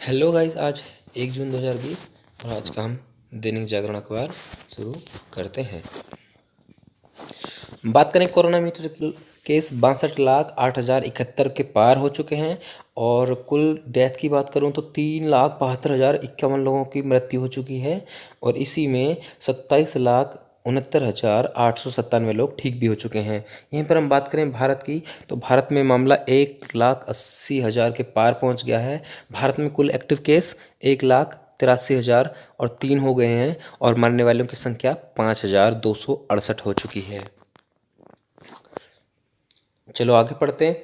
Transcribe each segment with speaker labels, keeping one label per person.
Speaker 1: Hello guys, आज 1 जून 2020 और आज का हम दैनिक जागरण अखबार शुरू करते हैं। बात करें कोरोना मीटर केस 62,08,071 के पार हो चुके हैं और कुल डेथ की बात करूं तो 3,72,051 लोगों की मृत्यु हो चुकी है और इसी में 27,69,897 लोग ठीक भी हो चुके हैं। यहीं पर हम बात करें भारत की तो भारत में मामला 1,80,000 के पार पहुंच गया है। भारत में कुल एक्टिव केस 1,83,003 हो गए हैं और मरने वालों की संख्या 5,268 हो चुकी है। चलो आगे पढ़ते हैं।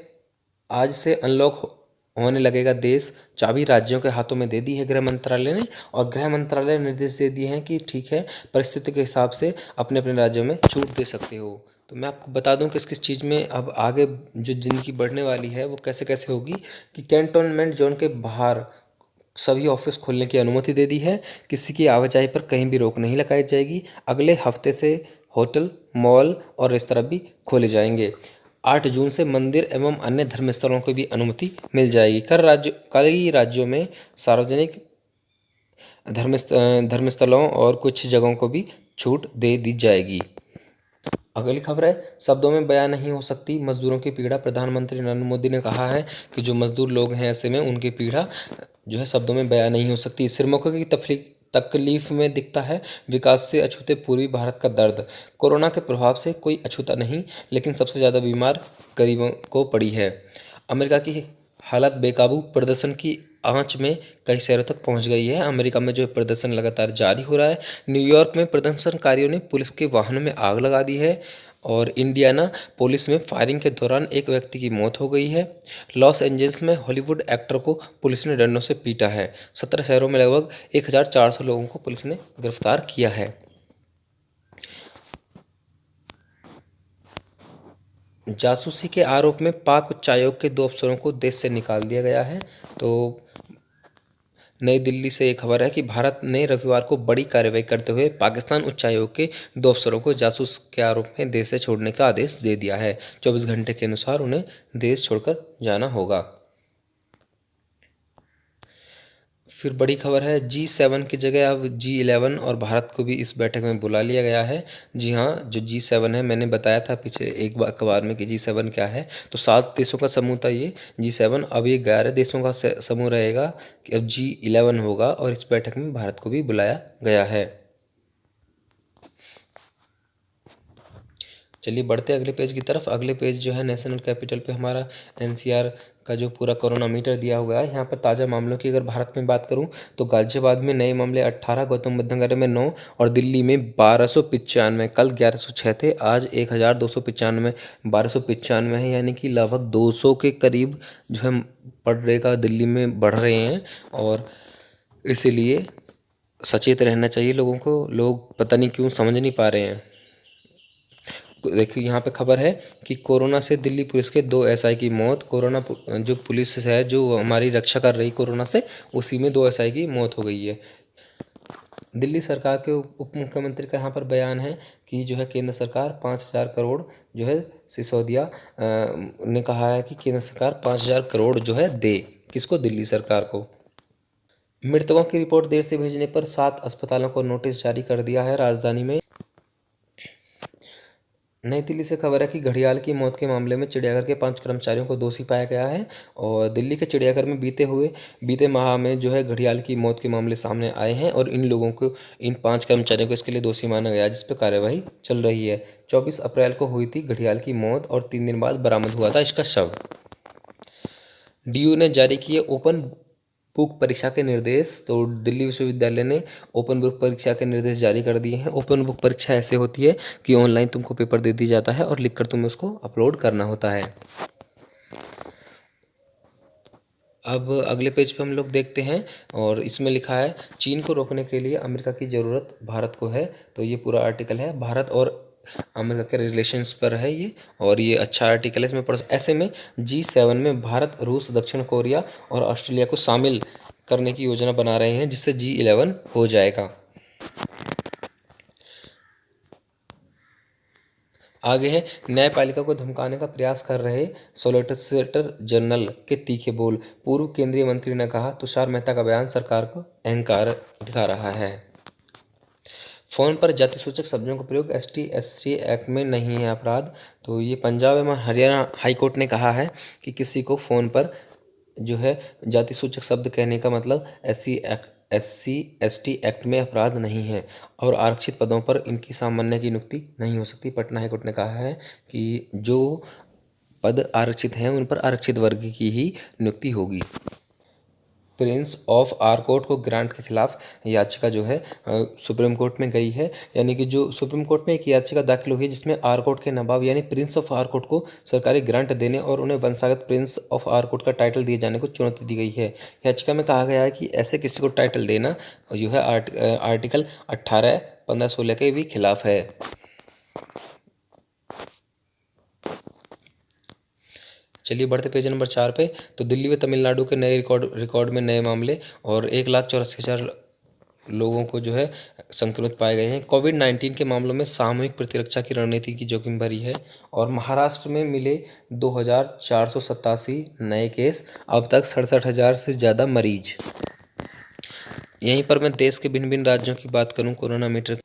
Speaker 1: आज से अनलॉक होने लगेगा देश, चाबी राज्यों के हाथों में दे दी है गृह मंत्रालय ने और गृह मंत्रालय ने निर्देश दे दिए हैं कि ठीक है, परिस्थिति के हिसाब से अपने अपने राज्यों में छूट दे सकते हो। तो मैं आपको बता दूं किस किस चीज़ में अब आगे जो जिंदगी बढ़ने वाली है वो कैसे कैसे होगी कि कैंटोनमेंट जोन के बाहर सभी ऑफिस खोलने की अनुमति दे दी है। किसी की आवाजाही पर कहीं भी रोक नहीं लगाई जाएगी। अगले हफ्ते से होटल, मॉल और रेस्तरां भी खोले जाएंगे। 8 जून से मंदिर एवं अन्य धर्मस्थलों को भी अनुमति मिल जाएगी। कई राज्यों में सार्वजनिक धर्मस्थलों और कुछ जगहों को भी छूट दे दी जाएगी। अगली खबर है, शब्दों में बयां नहीं हो सकती मजदूरों की पीड़ा। प्रधानमंत्री नरेंद्र मोदी ने कहा है कि जो मजदूर लोग हैं ऐसे में उनकी पीड़ा जो है शब्दों में बयां नहीं हो सकती। सिरमौर की तकलीफ में दिखता है विकास से अछूते पूर्वी भारत का दर्द। कोरोना के प्रभाव से कोई अछूता नहीं, लेकिन सबसे ज़्यादा बीमार गरीबों को पड़ी है। अमेरिका की हालत बेकाबू, प्रदर्शन की आंच में कई शहरों तक पहुंच गई है। अमेरिका में जो है प्रदर्शन लगातार जारी हो रहा है। न्यूयॉर्क में प्रदर्शनकारियों ने पुलिस के वाहनों में आग लगा दी है और इंडियाना पुलिस में फायरिंग के दौरान एक व्यक्ति की मौत हो गई है। लॉस एंजल्स में हॉलीवुड एक्टर को पुलिस ने डंडों से पीटा है। 17 शहरों में लगभग 1,400 लोगों को पुलिस ने गिरफ्तार किया है। जासूसी के आरोप में पाक उच्चायोग के 2 अफसरों को देश से निकाल दिया गया है। तो नई दिल्ली से एक खबर है कि भारत ने रविवार को बड़ी कार्रवाई करते हुए पाकिस्तान उच्चायोग के 2 अफसरों को जासूस के आरोप में देश से छोड़ने का आदेश दे दिया है। 24 घंटे के अनुसार उन्हें देश छोड़कर जाना होगा। फिर बड़ी खबर है, G7 की जगह अब G11 और भारत को भी इस बैठक में बुला लिया गया है। जी हाँ, जो G7 है, मैंने बताया था पीछे एक बार अखबार में कि G7 क्या है। तो 7 देशों का समूह था ये G7, अब ये 11 देशों का समूह रहेगा कि अब G11 होगा और इस बैठक में भारत को भी बुलाया गया है। चलिए बढ़ते अगले पेज की तरफ। अगले पेज जो है नेशनल कैपिटल पे हमारा एनसीआर का जो पूरा कोरोना मीटर दिया हुआ है। यहाँ पर ताज़ा मामलों की अगर भारत में बात करूँ तो गाजियाबाद में नए मामले 18, गौतम बुद्ध नगर में 9 और दिल्ली में 1295। कल 1106 थे, आज 1,295 1295 है, यानी कि लगभग 200 के करीब जो है पर डे का दिल्ली में बढ़ रहे हैं और इसीलिए सचेत रहना चाहिए लोगों को। लोग पता नहीं क्यों समझ नहीं पा रहे हैं। देखिए यहाँ पे खबर है कि कोरोना से दिल्ली पुलिस के 2 एसआई की मौत। कोरोना जो पुलिस है जो हमारी रक्षा कर रही कोरोना से, उसी में 2 एसआई की मौत हो गई है। दिल्ली सरकार के उप मुख्यमंत्री का यहाँ पर बयान है कि जो है केंद्र सरकार 5,000 करोड़ जो है सिसोदिया ने कहा है कि केंद्र सरकार 5,000 करोड़ जो है दे किसको, दिल्ली सरकार को। मृतकों की रिपोर्ट देर से भेजने पर 7 अस्पतालों को नोटिस जारी कर दिया है राजधानी में। नई दिल्ली से खबर है कि घड़ियाल की मौत के मामले में चिड़ियाघर के 5 कर्मचारियों को दोषी पाया गया है और दिल्ली के चिड़ियाघर में बीते माह में जो है घड़ियाल की मौत के मामले सामने आए हैं और इन 5 कर्मचारियों को इसके लिए दोषी माना गया, जिस पर कार्यवाही चल रही है। 24 अप्रैल को हुई थी घड़ियाल की मौत और 3 दिन बाद बरामद हुआ था इसका शव। डीयू ने जारी किए ओपन बुक परीक्षा के निर्देश। तो दिल्ली विश्वविद्यालय ने ओपन बुक परीक्षा के निर्देश जारी कर दिए हैं। ओपन बुक परीक्षा ऐसे होती है कि ऑनलाइन तुमको पेपर दे दिया जाता है और लिखकर तुम्हें उसको अपलोड करना होता है। अब अगले पेज पे हम लोग देखते हैं और इसमें लिखा है, चीन को रोकने के लिए अमेरिका की ज़रूरत भारत को है। तो ये पूरा आर्टिकल है भारत और अमेरिका के रिलेशंस पर है ये, और ये अच्छा आर्टिकल है, इसमें पढ़। ऐसे में G7 में भारत, रूस, दक्षिण कोरिया और ऑस्ट्रेलिया को शामिल करने की योजना बना रहे हैं, जिससे G11 हो जाएगा। आगे है, न्यायपालिका को धमकाने का प्रयास कर रहे सॉलिसिटर जनरल के तीखे बोल। पूर्व केंद्रीय मंत्री ने कहा, तुषार मेहता का बयान सरकार को अहंकार दिखा रहा है। फोन पर जाति सूचक शब्दों का प्रयोग ST/SC एक्ट में नहीं है अपराध। तो ये पंजाब एवं हरियाणा हाईकोर्ट ने कहा है कि किसी को फ़ोन पर जो है जाति सूचक शब्द कहने का मतलब SC/ST एक्ट में अपराध नहीं है और आरक्षित पदों पर इनकी सामान्य की नियुक्ति नहीं हो सकती। पटना हाईकोर्ट ने कहा है कि जो पद आरक्षित हैं उन पर आरक्षित वर्ग की ही नियुक्ति होगी। प्रिंस ऑफ आरकोट को ग्रांट के खिलाफ याचिका जो है सुप्रीम कोर्ट में गई है। यानी कि जो सुप्रीम कोर्ट में एक याचिका दाखिल हुई है जिसमें आरकोट के नवाब यानी प्रिंस ऑफ आरकोट को सरकारी ग्रांट देने और उन्हें वंशागत प्रिंस ऑफ आरकोट का टाइटल दिए जाने को चुनौती दी गई है। याचिका में कहा गया है कि ऐसे किसी को टाइटल देना जो है आर्टिकल 18, 15, 16 के भी खिलाफ है। चलिए बढ़ते पेज नंबर 4 पे। तो दिल्ली व तमिलनाडु के नए रिकॉर्ड में नए मामले और 1,84,000 लोगों को जो है संक्रमित पाए गए हैं। कोविड-19 के मामलों में सामूहिक प्रतिरक्षा की रणनीति की जोखिम भरी है। और महाराष्ट्र में मिले 2,487 नए केस, अब तक 67,000 से ज़्यादा मरीज। यहीं पर मैं देश के भिन्न भिन्न राज्यों की बात करूं कोरोना मीटर,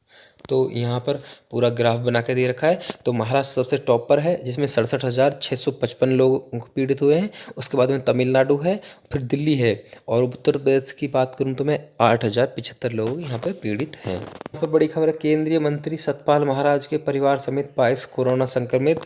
Speaker 1: तो यहाँ पर पूरा ग्राफ बना के दे रखा है। तो महाराष्ट्र सबसे टॉप पर है जिसमें 67,655 लोग पीड़ित हुए हैं। उसके बाद में तमिलनाडु है, फिर दिल्ली है और उत्तर प्रदेश की बात करूँ तो मैं 8,075 लोग यहाँ पर पीड़ित हैं। यहाँ पर बड़ी खबर है, केंद्रीय मंत्री सतपाल महाराज के परिवार समेत 22 कोरोना संक्रमित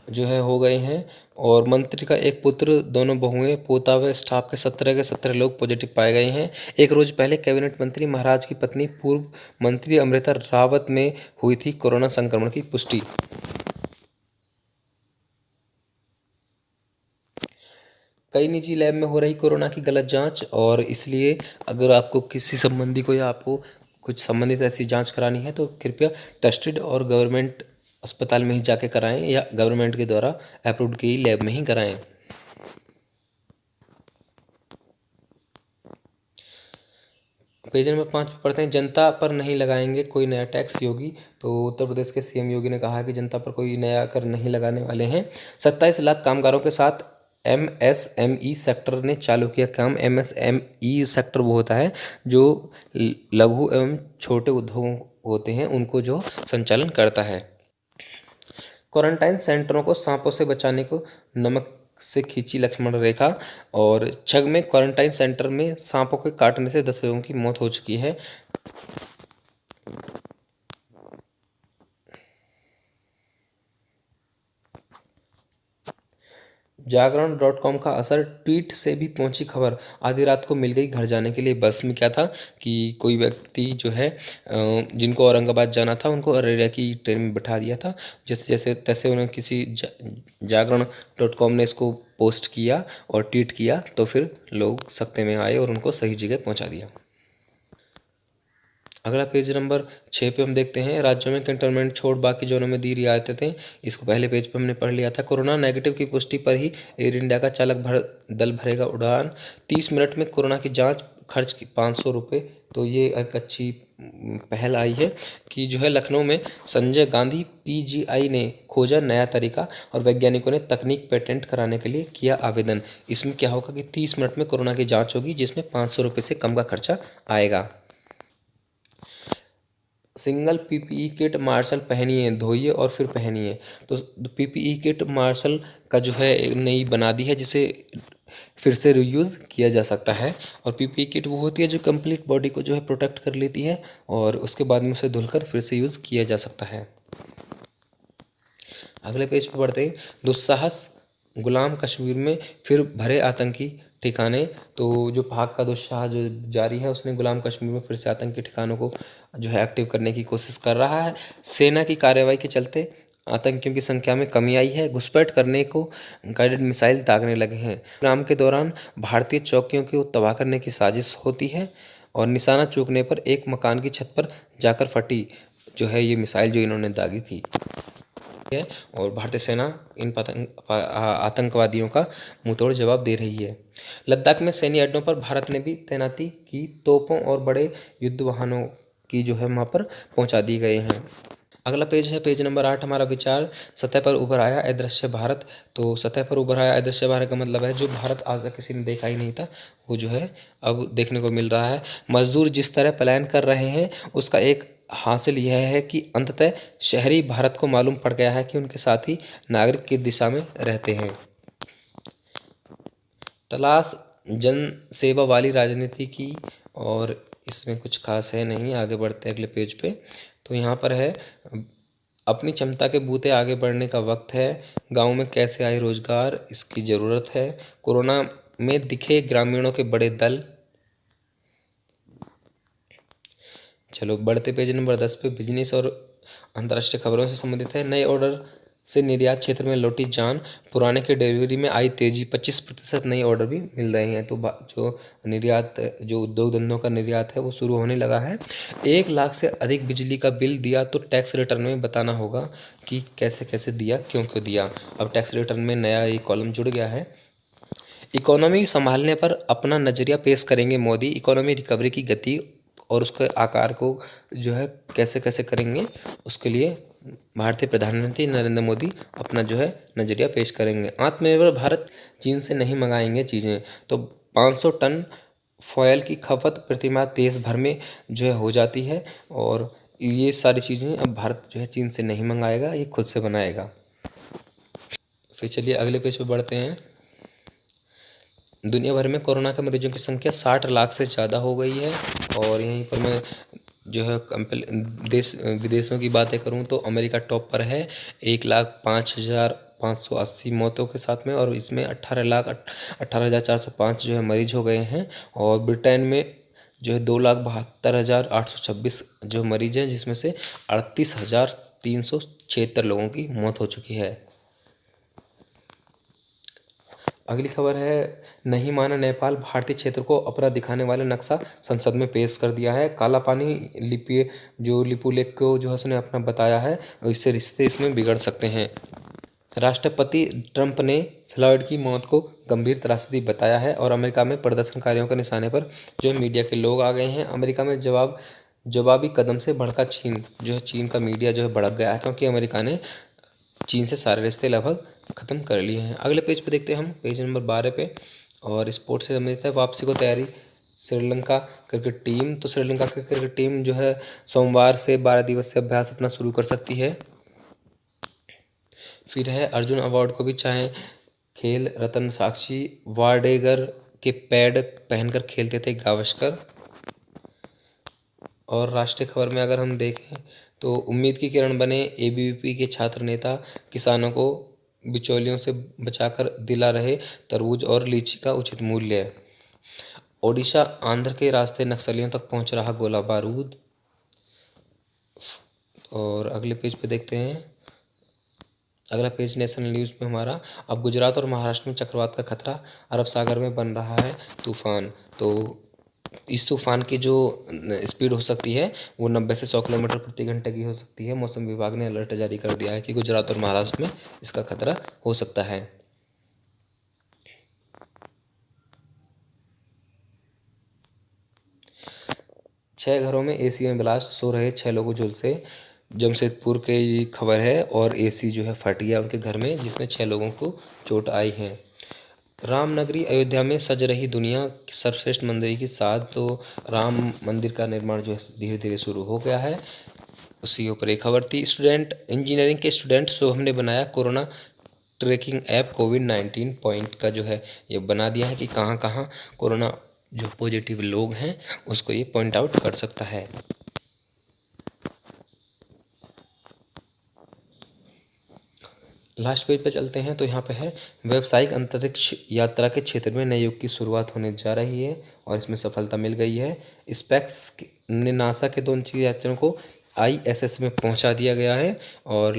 Speaker 1: जो है हो गए हैं। और मंत्री का एक पुत्र, दोनों बहुएं, पोता व स्टाफ के 17 लोग पॉजिटिव पाए गए हैं। एक रोज पहले कैबिनेट मंत्री महाराज की पत्नी पूर्व मंत्री अमृता रावत में हुई थी कोरोना संक्रमण की पुष्टि। कई निजी लैब में हो रही कोरोना की गलत जांच, और इसलिए अगर आपको किसी संबंधी को या आपको कुछ संबंधित ऐसी जांच करानी है तो कृपया ट्रस्टेड और गवर्नमेंट अस्पताल में ही जाके कराएं या गवर्नमेंट के द्वारा अप्रूव्ड की लैब में ही कराएं। पेज नंबर 5 पे पढ़ते हैं, जनता पर नहीं लगाएंगे कोई नया टैक्स योगी। तो उत्तर प्रदेश के CM योगी ने कहा है कि जनता पर कोई नया कर नहीं लगाने वाले हैं। 27 लाख कामगारों के साथ MSME सेक्टर ने चालू किया काम। MSME सेक्टर वो होता है जो लघु एवं छोटे उद्योग होते हैं, उनको जो संचालन करता है। क्वारंटाइन सेंटरों को सांपों से बचाने को नमक से खींची लक्ष्मण रेखा। और छग में क्वारंटाइन सेंटर में सांपों के काटने से 10 लोगों की मौत हो चुकी है। जागरण.com का असर, ट्वीट से भी पहुंची खबर। आधी रात को मिल गई घर जाने के लिए बस में। क्या था कि कोई व्यक्ति जो है जिनको औरंगाबाद जाना था उनको अररिया की ट्रेन में बैठा दिया था। जैसे जैसे तैसे उन्होंने किसी जागरण.com ने इसको पोस्ट किया और ट्वीट किया, तो फिर लोग सख्ते में आए और उनको सही जगह पहुंचा दिया। अगला पेज नंबर 6 पे हम देखते हैं, राज्यों में कंटेनमेंट छोड़ बाकी जोनों में दी रियायतें। इसको पहले पेज पे हमने पढ़ लिया था। कोरोना नेगेटिव की पुष्टि पर ही एयर इंडिया का चालक दल भरेगा उड़ान। 30 मिनट में कोरोना की जांच, खर्च की 500 रुपये। तो ये एक अच्छी पहल आई है कि जो है लखनऊ में संजय गांधी PGI ने खोजा नया तरीका और वैज्ञानिकों ने तकनीक पेटेंट कराने के लिए किया आवेदन। इसमें क्या होगा कि 30 मिनट में कोरोना की जाँच होगी जिसमें 500 रुपये से कम का खर्चा आएगा। सिंगल PPE किट मार्शल पहनिए, धोइए और फिर पहनिए। तो PPE किट मार्शल का जो है नई बना दी है जिसे फिर से रीयूज़ किया जा सकता है। और PPE किट वो होती है जो कंप्लीट बॉडी को जो है प्रोटेक्ट कर लेती है और उसके बाद में उसे धुलकर फिर से यूज़ किया जा सकता है। अगले पेज पर बढ़ते हैं, दुस्साहस, गुलाम कश्मीर में फिर भरे आतंकी ठिकाने। तो जो पाक का दुस्साहस जो जारी है, उसने गुलाम कश्मीर में फिर से आतंकी ठिकानों को जो है एक्टिव करने की कोशिश कर रहा है। सेना की कार्रवाई के चलते आतंकियों की संख्या में कमी आई है। घुसपैठ करने को गाइडेड मिसाइल दागने लगे हैं। प्रोग्राम के दौरान भारतीय चौकियों को तबाह करने की साजिश होती है और निशाना चूकने पर एक मकान की छत पर जाकर फटी जो है ये मिसाइल जो इन्होंने दागी थी। और भारतीय सेना इन आतंकवादियों का मुंहतोड़ जवाब दे रही है। लद्दाख में सैन्य अड्डों पर भारत ने भी तैनाती की। तोपों और बड़े युद्ध वाहनों की जो है वहाँ पर पहुँचा दी गए हैं। अगला पेज है पेज नंबर 8, हमारा विचार सतह पर उभर आया अदृश्य भारत। तो सतह पर उभर आया अदृश्य भारत का मतलब है जो भारत आज तक किसी ने देखा ही नहीं था, वो जो है अब देखने को मिल रहा है। मजदूर जिस तरह पलायन कर रहे हैं उसका एक हासिल यह है कि अंततः शहरी भारत को मालूम पड़ गया है कि उनके साथी नागरिक किस दिशा में रहते हैं। तलाश जन सेवा वाली राजनीति की, और इसमें कुछ खास है नहीं, आगे बढ़ते हैं अगले पेज पे। तो यहाँ पर है अपनी क्षमता के बूते आगे बढ़ने का वक्त है। गांव में कैसे आए रोजगार, इसकी ज़रूरत है। कोरोना में दिखे ग्रामीणों के बड़े दल। चलो बढ़ते पेज नंबर 10 पे, बिजनेस और अंतर्राष्ट्रीय खबरों से संबंधित है। नए ऑर्डर से निर्यात क्षेत्र में लौटी जान, पुराने के डिलीवरी में आई तेजी, 25% नए ऑर्डर भी मिल रहे हैं। तो जो निर्यात, जो उद्योग धंधों का निर्यात है वो शुरू होने लगा है। 1 लाख से अधिक बिजली का बिल दिया तो टैक्स रिटर्न में बताना होगा कि कैसे कैसे दिया, क्यों क्यों दिया। अब टैक्स रिटर्न में नया एक कॉलम जुड़ गया है। इकोनॉमी संभालने पर अपना नज़रिया पेश करेंगे मोदी। इकोनॉमी रिकवरी की गति और उसके आकार को जो है कैसे कैसे करेंगे, उसके लिए भारतीय प्रधानमंत्री नरेंद्र मोदी अपना जो है नज़रिया पेश करेंगे। आत्मनिर्भर भारत, चीन से नहीं मंगाएंगे चीज़ें। तो 500 टन फॉयल की खपत प्रतिमाह देश भर में जो है हो जाती है, और ये सारी चीज़ें अब भारत जो है चीन से नहीं मंगाएगा, ये खुद से बनाएगा। फिर चलिए अगले पेज पे बढ़ते हैं। दुनिया भर में कोरोना के मरीजों की संख्या 60 लाख से ज़्यादा हो गई है। और यहीं पर मैं जो है देश विदेशों की बातें करूं तो अमेरिका टॉप पर है 1,05,580 मौतों के साथ में, और इसमें 18,405 जो है मरीज हो गए हैं। और ब्रिटेन में जो है 2,72,826 जो मरीज हैं, जिसमें से 38,376 लोगों की मौत हो चुकी है। अगली खबर है, नहीं माना नेपाल, भारतीय क्षेत्र को अपराध दिखाने वाले नक्शा संसद में पेश कर दिया है। काला पानी लिपुलेख को जो है उसने अपना बताया है, और इससे रिश्ते इसमें बिगड़ सकते हैं। राष्ट्रपति ट्रंप ने फ्लॉयड की मौत को गंभीर त्रासदी बताया है। और अमेरिका में प्रदर्शनकारियों के निशाने पर जो है मीडिया के लोग आ गए हैं। अमेरिका में जवाबी कदम से भड़का चीन, जो है चीन का मीडिया जो है भड़क गया है, क्योंकि अमेरिका ने चीन से सारे रिश्ते लगभग ख़त्म कर लिए हैं। अगले पेज पे देखते हैं हम, पेज नंबर 12 पे, और स्पोर्ट्स से संबंधित है। वापसी को तैयारी श्रीलंका क्रिकेट टीम। तो श्रीलंका की क्रिकेट टीम जो है सोमवार से 12 दिवसीय अभ्यास अपना शुरू कर सकती है। फिर है अर्जुन अवार्ड को भी चाहे खेल रत्न साक्षी वाडेगर के पैड पहनकर खेलते थे गावस्कर। और राष्ट्रीय खबर में अगर हम देखें तो उम्मीद की किरण बने एबीवीपी के छात्र नेता, किसानों को बिचौलियों से बचाकर दिला रहे तरबूज और लीची का उचित मूल्य। ओडिशा आंध्र के रास्ते नक्सलियों तक पहुंच रहा गोला बारूद। और अगले पेज पे देखते हैं, अगला पेज नेशनल न्यूज़ में हमारा, अब गुजरात और महाराष्ट्र में चक्रवात का खतरा, अरब सागर में बन रहा है तूफान। तो इस तूफान की जो स्पीड हो सकती है वो 90 से 100 किलोमीटर प्रति घंटे की हो सकती है। मौसम विभाग ने अलर्ट जारी कर दिया है कि गुजरात और महाराष्ट्र में इसका खतरा हो सकता है। छह घरों में एसी में ब्लास्ट, सो रहे 6 लोगों झुलसे। जमशेदपुर के ये खबर है, और एसी जो है फट गया उनके घर में, जिसमें 6 लोगों को चोट आई है। रामनगरी अयोध्या में सज रही दुनिया सर्वश्रेष्ठ मंदिर की साथ। तो राम मंदिर का निर्माण जो है धीरे धीरे शुरू हो गया है, उसी के ऊपर एक खबर थी। स्टूडेंट इंजीनियरिंग के स्टूडेंट शुभम ने बनाया कोरोना ट्रैकिंग ऐप, कोविड-19 पॉइंट का जो है ये बना दिया है कि कहाँ कहाँ कोरोना जो पॉजिटिव लोग हैं उसको ये पॉइंट आउट कर सकता है। लास्ट पेज पे चलते हैं, तो यहाँ पे है व्यावसायिक अंतरिक्ष यात्रा के क्षेत्र में नए युग की शुरुआत होने जा रही है, और इसमें सफलता मिल गई है। स्पेक्स ने नासा के 2 अंतरिक्ष यात्रियों को ISS में पहुंचा दिया गया है, और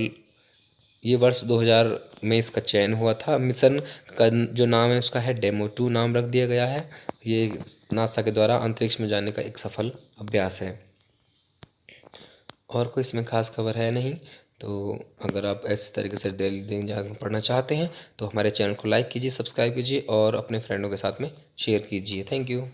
Speaker 1: ये वर्ष 2000 में इसका चयन हुआ था। मिशन का जो नाम है उसका है डेमो 2 नाम रख दिया गया है। ये नासा के द्वारा अंतरिक्ष में जाने का एक सफल अभ्यास है। और कोई इसमें खास खबर है नहीं। तो अगर आप इस तरीके से डेली दिन जाकर पढ़ना चाहते हैं तो हमारे चैनल को लाइक कीजिए, सब्सक्राइब कीजिए, और अपने फ्रेंडों के साथ में शेयर कीजिए। Thank you.